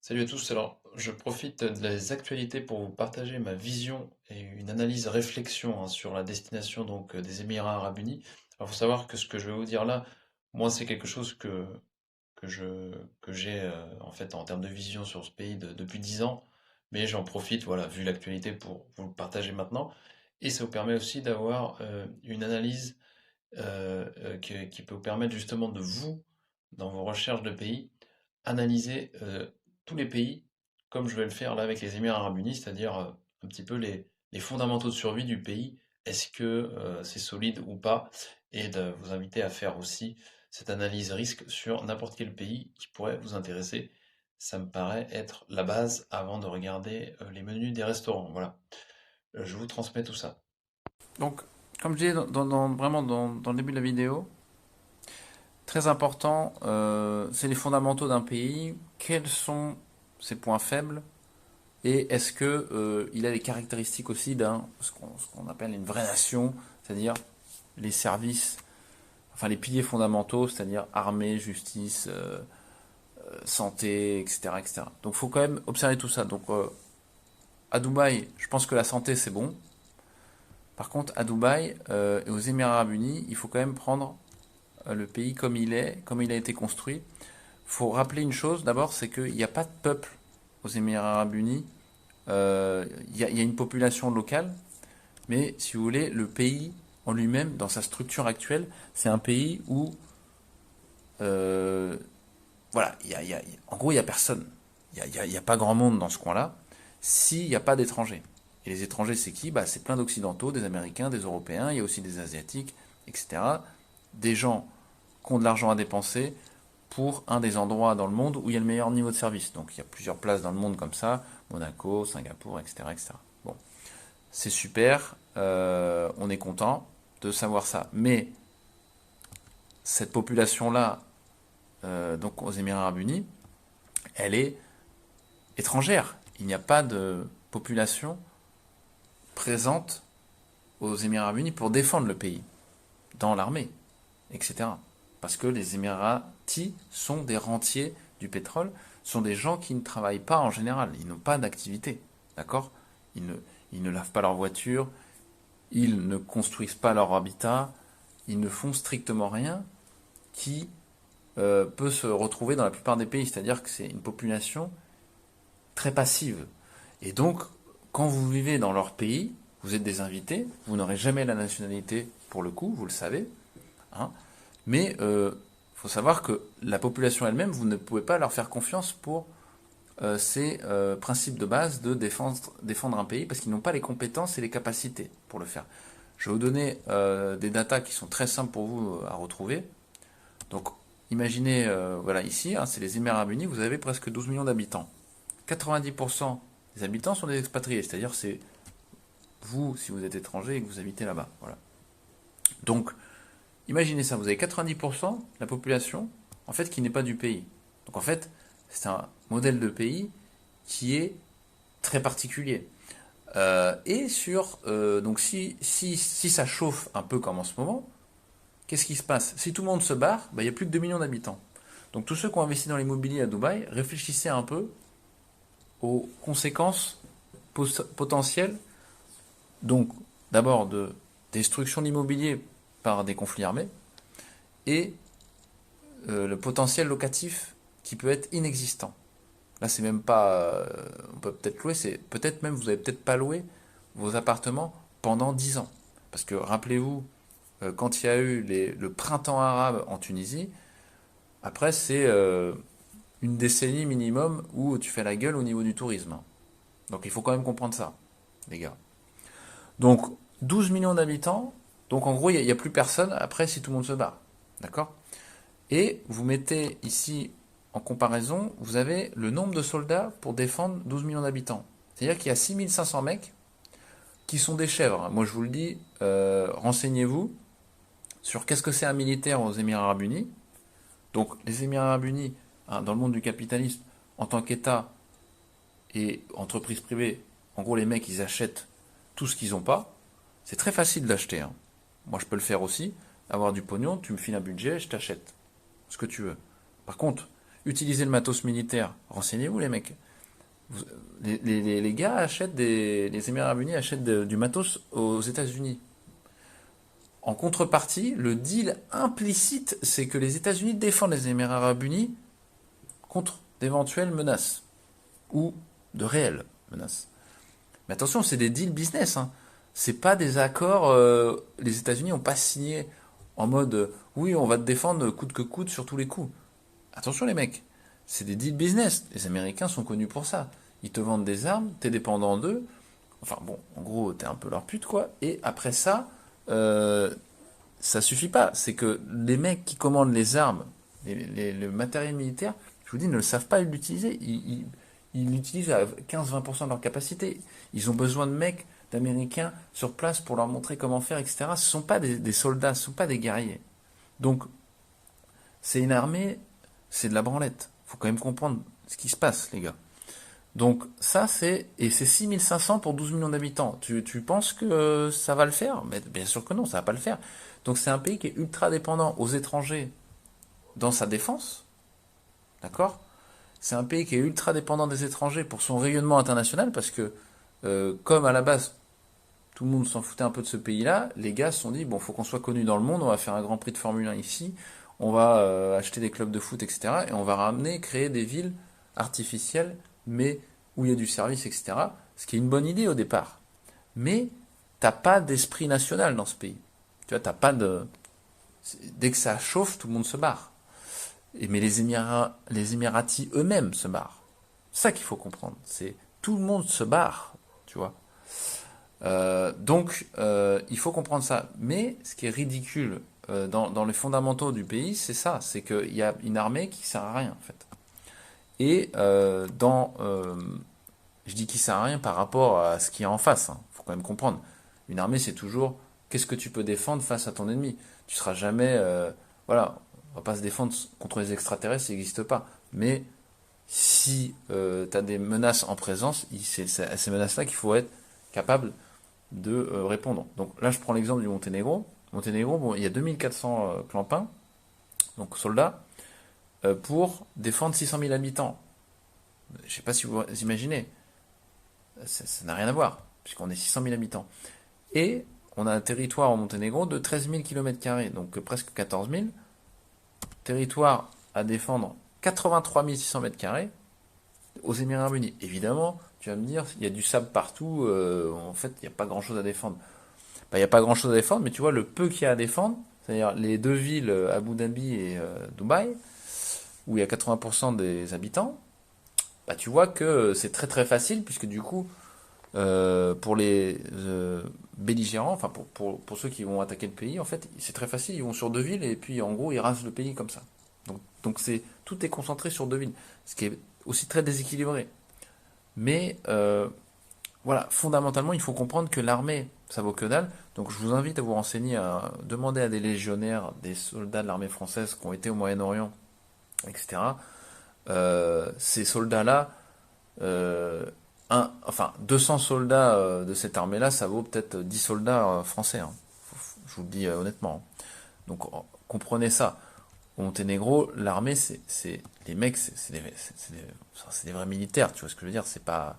Salut à tous, alors je profite de les actualités pour vous partager ma vision et une analyse réflexion sur la destination des Émirats Arabes Unis. Alors il faut savoir que ce que je vais vous dire là, moi c'est quelque chose que je que j'ai en fait en termes de vision sur ce pays depuis 10 ans, mais j'en profite, voilà, vu l'actualité pour vous le partager maintenant. Et ça vous permet aussi d'avoir une analyse qui peut vous permettre justement de vous, dans vos recherches de pays, analyser tous les pays, comme je vais le faire là avec les Émirats Arabes Unis, c'est-à-dire un petit peu les fondamentaux de survie du pays. Est-ce que c'est solide ou pas? Et de vous inviter à faire aussi cette analyse risque sur n'importe quel pays qui pourrait vous intéresser. Ça me paraît être la base avant de regarder les menus des restaurants. Voilà. Je vous transmets tout ça. Donc, comme je disais vraiment dans le début de la vidéo, très important, c'est les fondamentaux d'un pays. Quels sont ses points faibles et est-ce que il a les caractéristiques aussi d'un ce qu'on appelle une vraie nation, c'est-à-dire les services, enfin les piliers fondamentaux, c'est-à-dire armée, justice, santé, etc., etc. Donc, il faut quand même observer tout ça. Donc, à Dubaï, je pense que la santé c'est bon. Par contre, à Dubaï et aux Émirats Arabes Unis, il faut quand même prendre le pays comme il est, comme il a été construit. Il faut rappeler une chose d'abord, c'est qu'il n'y a pas de peuple aux Émirats Arabes Unis. Il y a une population locale, mais si vous voulez, le pays en lui-même, dans sa structure actuelle, c'est un pays où, euh, voilà, en gros, il n'y a personne. Il y a pas grand monde dans ce coin-là, s'il n'y a pas d'étrangers. Et les étrangers, c'est qui? Bah, c'est plein d'Occidentaux, des Américains, des Européens, il y a aussi des Asiatiques, etc. Des gens qui ont de l'argent à dépenser pour un des endroits dans le monde où il y a le meilleur niveau de service. Donc il y a plusieurs places dans le monde comme ça, Monaco, Singapour, etc. etc. Bon, c'est super, on est content de savoir ça. Mais cette population-là, donc aux Émirats Arabes Unis, elle est étrangère. Il n'y a pas de population présente aux Émirats Arabes Unis pour défendre le pays, dans l'armée, etc. Parce que les Émiratis sont des rentiers du pétrole, sont des gens qui ne travaillent pas en général, ils n'ont pas d'activité, d'accord ils ne, ils ne lavent pas leur voiture, ils ne construisent pas leur habitat, ils ne font strictement rien qui peut se retrouver dans la plupart des pays, c'est-à-dire que c'est une population très passive. Et donc, quand vous vivez dans leur pays, vous êtes des invités, vous n'aurez jamais la nationalité pour le coup, vous le savez, hein, mais faut savoir que la population elle-même, vous ne pouvez pas leur faire confiance pour ces principes de base de défendre un pays parce qu'ils n'ont pas les compétences et les capacités pour le faire. Je vais vous donner des datas qui sont très simples pour vous à retrouver. Donc, imaginez, voilà, ici, hein, c'est les Émirats Arabes Unis, vous avez presque 12 millions d'habitants. 90% des habitants sont des expatriés, c'est-à-dire c'est vous si vous êtes étranger et que vous habitez là-bas. Voilà. Donc, imaginez ça, vous avez 90% de la population en fait qui n'est pas du pays. Donc en fait, c'est un modèle de pays qui est très particulier. Donc si ça chauffe un peu comme en ce moment, qu'est-ce qui se passe? Si tout le monde se barre, bah, il y a plus que 2 millions d'habitants. Donc tous ceux qui ont investi dans l'immobilier à Dubaï, réfléchissez un peu aux conséquences potentielles. Donc d'abord de destruction de l'immobilier par des conflits armés et le potentiel locatif qui peut être inexistant. Là, c'est même pas. On peut peut-être louer, c'est peut-être même, vous avez peut-être pas loué vos appartements pendant 10 ans. Parce que rappelez-vous, quand il y a eu le printemps arabe en Tunisie, après, c'est une décennie minimum où tu fais la gueule au niveau du tourisme. Donc il faut quand même comprendre ça, les gars. Donc 12 millions d'habitants, donc en gros, il n'y a plus personne après si tout le monde se barre. D'accord? Et vous mettez ici en comparaison, vous avez le nombre de soldats pour défendre 12 millions d'habitants. C'est-à-dire qu'il y a 6500 mecs qui sont des chèvres. Moi je vous le dis, renseignez-vous sur qu'est-ce que c'est un militaire aux Émirats Arabes Unis. Donc les Émirats Arabes Unis, hein, dans le monde du capitalisme, en tant qu'État et entreprise privée, en gros les mecs ils achètent tout ce qu'ils n'ont pas. C'est très facile d'acheter, hein. Moi je peux le faire aussi, avoir du pognon, tu me files un budget, je t'achète ce que tu veux. Par contre, utiliser le matos militaire. Renseignez-vous, les mecs. Vous- les gars achètent les Émirats Arabes Unis achètent du matos aux États-Unis. En contrepartie, le deal implicite, c'est que les États-Unis défendent les Émirats Arabes Unis contre d'éventuelles menaces ou de réelles menaces. Mais attention, c'est des deals business, hein. C'est pas des accords. Les États-Unis n'ont pas signé en mode oui, on va te défendre coûte que coûte sur tous les coups. Attention, les mecs, c'est des deals business. Les Américains sont connus pour ça. Ils te vendent des armes, t'es dépendant d'eux. Enfin bon, en gros, t'es un peu leur pute, quoi. Et après ça, ça suffit pas. C'est que les mecs qui commandent les armes, le matériel militaire, je vous dis, ne le savent pas l'utiliser. Ils l'utilisent à 15-20% de leur capacité. Ils ont besoin de mecs, d'Américains sur place pour leur montrer comment faire, etc. Ce ne sont pas des soldats, ce ne sont pas des guerriers. Donc, c'est une armée, c'est de la branlette. Il faut quand même comprendre ce qui se passe, les gars. Donc, ça, et c'est 6500 pour 12 millions d'habitants. Tu penses que ça va le faire? Mais bien sûr que non, ça va pas le faire. Donc, c'est un pays qui est ultra dépendant aux étrangers dans sa défense, d'accord? C'est un pays qui est ultra dépendant des étrangers pour son rayonnement international parce que, comme à la base, tout le monde s'en foutait un peu de ce pays-là, les gars se sont dit, bon, faut qu'on soit connu dans le monde, on va faire un grand prix de Formule 1 ici, on va acheter des clubs de foot, etc. Et on va créer des villes artificielles, mais où il y a du service, etc. Ce qui est une bonne idée au départ. Mais t'as pas d'esprit national dans ce pays. Tu vois, t'as pas de... Dès que ça chauffe, tout le monde se barre. Mais les Émiratis eux-mêmes se barrent. C'est ça qu'il faut comprendre. C'est tout le monde se barre, tu vois. Donc, il faut comprendre ça. Mais ce qui est ridicule dans les fondamentaux du pays, c'est ça. C'est qu'il y a une armée qui sert à rien, en fait. Et je dis qu'il sert à rien par rapport à ce qu'il y a en face. Il faut quand même comprendre. Une armée, c'est toujours qu'est-ce que tu peux défendre face à ton ennemi. Tu seras jamais, voilà, on va pas se défendre contre les extraterrestres, ça n'existe pas. Mais si tu as des menaces en présence, c'est à ces menaces-là qu'il faut être capable de répondre. Donc là, je prends l'exemple du Monténégro. Monténégro, bon, il y a 2400 clampins, donc soldats, pour défendre 600 000 habitants. Je ne sais pas si vous imaginez, ça n'a rien à voir, puisqu'on est 600 000 habitants. Et on a un territoire au Monténégro de 13 000 km², donc presque 14 000. Territoire à défendre 83 600 m² aux Émirats Arabes Unis. Évidemment, tu vas me dire, il y a du sable partout, en fait, il n'y a pas grand-chose à défendre. Bah, il n'y a pas grand-chose à défendre, mais tu vois, le peu qu'il y a à défendre, c'est-à-dire les deux villes, Abu Dhabi et Dubaï, où il y a 80% des habitants, bah, tu vois que c'est très très facile, puisque du coup, pour les belligérants, enfin pour ceux qui vont attaquer le pays, en fait, c'est très facile, ils vont sur deux villes et puis en gros, ils rasent le pays comme ça. Donc tout est concentré sur deux villes, ce qui est aussi très déséquilibré. Mais voilà, fondamentalement, il faut comprendre que l'armée, ça vaut que dalle. Donc je vous invite à vous renseigner, à demander à des légionnaires, des soldats de l'armée française qui ont été au Moyen-Orient, etc. Ces soldats-là, euh, enfin 200 soldats de cette armée-là, ça vaut peut-être 10 soldats français, hein. Je vous le dis honnêtement. Donc comprenez ça. Au Monténégro, l'armée, les mecs, c'est des vrais militaires, tu vois ce que je veux dire. C'est pas,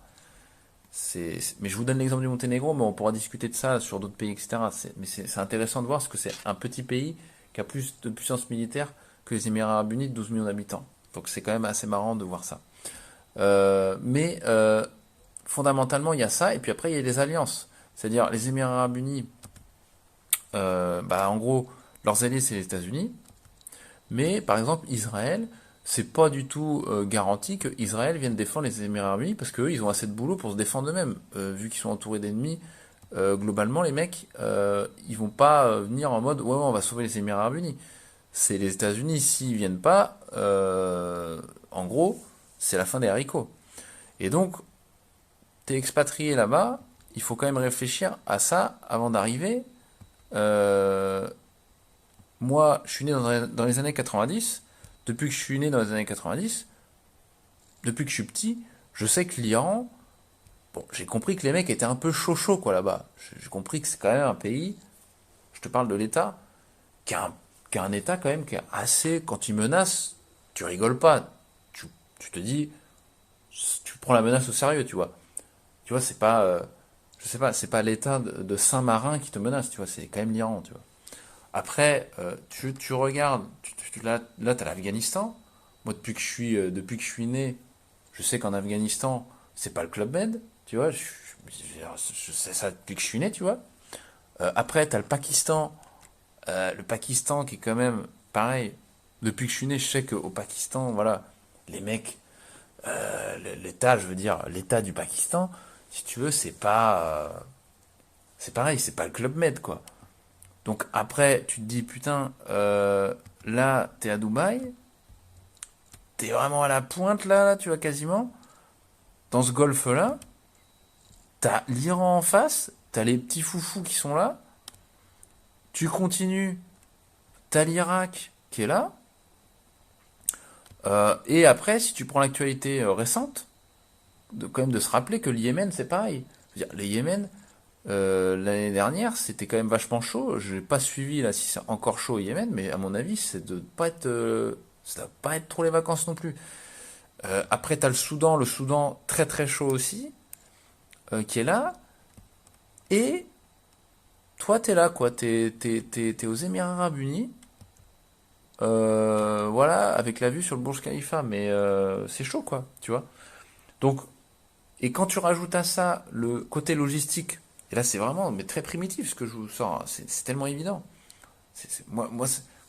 mais je vous donne l'exemple du Monténégro, mais on pourra discuter de ça sur d'autres pays, etc. Mais c'est intéressant de voir parce que c'est un petit pays qui a plus de puissance militaire que les Émirats Arabes Unis de 12 millions d'habitants. Donc c'est quand même assez marrant de voir ça. Mais fondamentalement, il y a ça, et puis après, il y a les alliances. C'est-à-dire, les Émirats Arabes Unis, bah, en gros, leurs alliés, c'est les États-Unis. Mais, par exemple, Israël, c'est pas du tout garanti que Israël vienne défendre les Émirats Arabes Unis, parce qu'eux, ils ont assez de boulot pour se défendre eux-mêmes. Vu qu'ils sont entourés d'ennemis, globalement, les mecs, ils vont pas venir en mode, ouais, ouais, on va sauver les Émirats Arabes Unis. C'est les États-Unis, s'ils viennent pas, en gros, c'est la fin des haricots. Et donc, t'es expatrié là-bas, il faut quand même réfléchir à ça avant d'arriver. Euh, Moi, je suis né dans les années 90. Depuis que je suis né dans les années 90, depuis que je suis petit, je sais que l'Iran, bon, j'ai compris que les mecs étaient un peu chaud quoi là-bas. J'ai compris que c'est quand même un pays, je te parle de l'État, qui a un État quand même qui est assez, quand il menace, tu rigoles pas. Tu te dis, tu prends la menace au sérieux, tu vois. Tu vois, c'est pas, je sais pas, c'est pas l'État de Saint-Marin qui te menace, tu vois, c'est quand même l'Iran, tu vois. Après, tu regardes, là, t'as l'Afghanistan. Moi, depuis que je suis né, je sais qu'en Afghanistan, c'est pas le Club Med, tu vois. Je sais ça depuis que je suis né, tu vois. Après, t'as le Pakistan. Le Pakistan qui est quand même pareil. Depuis que je suis né, je sais qu'au Pakistan, voilà, les mecs, l'État, je veux dire, l'État du Pakistan, si tu veux, c'est pareil, c'est pas le Club Med, quoi. Donc après, tu te dis, putain, là, t'es à Dubaï, t'es vraiment à la pointe, là, tu vois, quasiment. Dans ce golfe-là, t'as l'Iran en face, t'as les petits foufous qui sont là, tu continues, t'as l'Irak qui est là, et après, si tu prends l'actualité récente, quand même de se rappeler que le Yémen, c'est pareil. Je veux dire, le Yémen, l'année dernière, c'était quand même vachement chaud. Je n'ai pas suivi là si c'est encore chaud au Yémen, mais à mon avis, ça doit pas être trop les vacances non plus. Après, t'as le Soudan très très chaud aussi, qui est là. Et toi, t'es là, quoi. T'es aux Émirats Arabes Unis. Voilà, avec la vue sur le Burj Khalifa, mais c'est chaud, quoi, tu vois. Donc, et quand tu rajoutes à ça le côté logistique, et là c'est vraiment mais très primitif ce que je vous sors, hein, c'est tellement évident.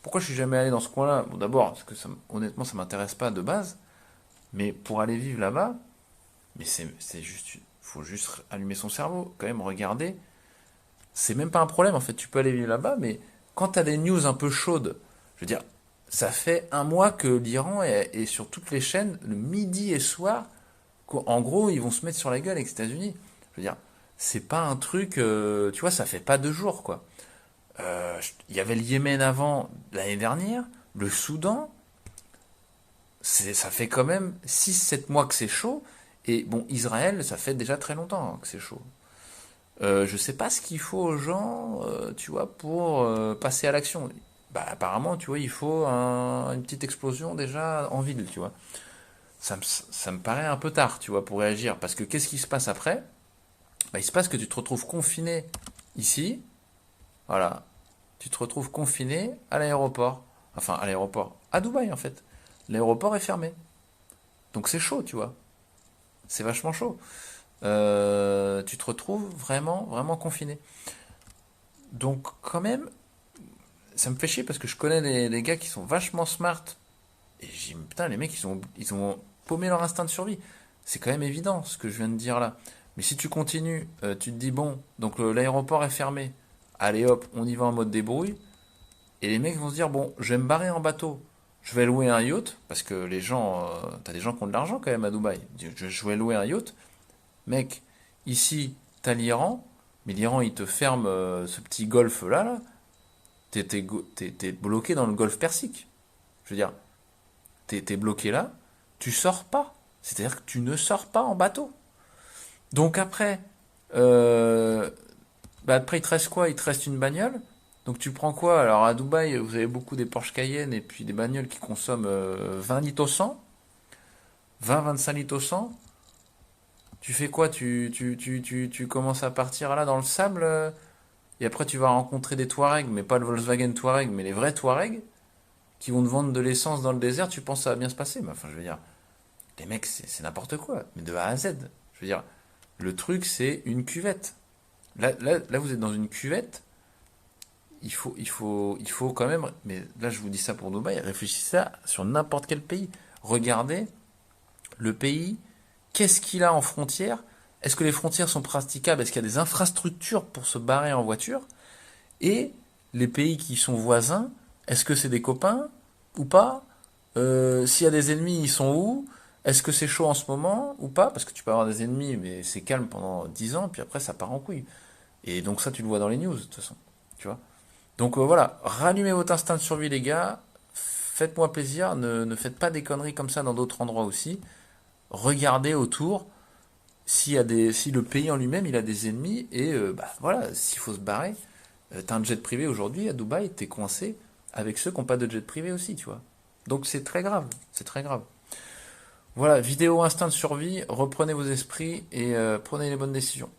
Pourquoi je suis jamais allé dans ce coin-là? Bon, d'abord, parce que honnêtement ça m'intéresse pas de base, mais pour aller vivre là-bas, mais c'est juste, faut juste allumer son cerveau, quand même regarder. C'est même pas un problème en fait, tu peux aller vivre là-bas, mais quand tu as des news un peu chaudes, je veux dire, ça fait un mois que l'Iran est sur toutes les chaînes, le midi et soir, en gros, ils vont se mettre sur la gueule avec les États-Unis. Je veux dire, c'est pas un truc, tu vois, ça fait pas 2 jours, quoi. Il y avait le Yémen avant l'année dernière, le Soudan, ça fait quand même 6 7 mois que c'est chaud. Et bon, Israël, ça fait déjà très longtemps que c'est chaud. Je sais pas ce qu'il faut aux gens, tu vois, pour passer à l'action. Bah, apparemment, tu vois, il faut une petite explosion déjà en ville, tu vois. Ça me paraît un peu tard, tu vois, pour réagir. Parce que qu'est-ce qui se passe après? Bah, il se passe que tu te retrouves confiné ici, voilà. Tu te retrouves confiné à l'aéroport. Enfin, à l'aéroport. À Dubaï, en fait. L'aéroport est fermé. Donc c'est chaud, tu vois. C'est vachement chaud. Tu te retrouves vraiment, vraiment confiné. Donc, quand même, ça me fait chier parce que je connais les gars qui sont vachement smart. Et j'ai dit, putain, les mecs, ils ont paumé leur instinct de survie. C'est quand même évident ce que je viens de dire là. Mais si tu continues, tu te dis, bon, donc l'aéroport est fermé. Allez hop, on y va en mode débrouille. Et les mecs vont se dire, bon, je vais me barrer en bateau. Je vais louer un yacht, parce que les gens, t'as des gens qui ont de l'argent quand même à Dubaï. Je vais louer un yacht. Mec, ici, t'as l'Iran, mais l'Iran, il te ferme ce petit golfe là. T'es bloqué dans le golfe Persique. Je veux dire, t'es bloqué là, tu sors pas. C'est-à-dire que tu ne sors pas en bateau. Donc après, euh, bah après il te reste quoi? Il te reste une bagnole. Donc tu prends quoi? Alors à Dubaï, vous avez beaucoup des Porsche Cayenne et puis des bagnoles qui consomment 20 litres au 100, 20-25 litres au 100. Tu fais quoi? Tu commences à partir là dans le sable et après tu vas rencontrer des Touaregs, mais pas le Volkswagen Touareg, mais les vrais Touaregs qui vont te vendre de l'essence dans le désert. Tu penses que ça va bien se passer? Mais enfin, je veux dire, les mecs, c'est n'importe quoi, mais de A à Z. Je veux dire, le truc, c'est une cuvette. Là, vous êtes dans une cuvette. Il faut quand même. Mais là, je vous dis ça pour Dubaï. Réfléchissez ça sur n'importe quel pays. Regardez le pays. Qu'est-ce qu'il a en frontières? Est-ce que les frontières sont praticables? Est-ce qu'il y a des infrastructures pour se barrer en voiture? Et les pays qui sont voisins, est-ce que c'est des copains ou pas? S'il y a des ennemis, ils sont où? Est-ce que c'est chaud en ce moment ou pas? Parce que tu peux avoir des ennemis, mais c'est calme pendant 10 ans, puis après ça part en couille. Et donc ça, tu le vois dans les news, de toute façon. Tu vois? Donc voilà, rallumez votre instinct de survie, les gars. Faites-moi plaisir, ne faites pas des conneries comme ça dans d'autres endroits aussi. Regardez autour si le pays en lui-même il a des ennemis et bah voilà, s'il faut se barrer. T'as un jet privé aujourd'hui à Dubaï, t'es coincé avec ceux qui n'ont pas de jet privé aussi, tu vois. Donc c'est très grave, c'est très grave. Voilà, vidéo instinct de survie, reprenez vos esprits et prenez les bonnes décisions.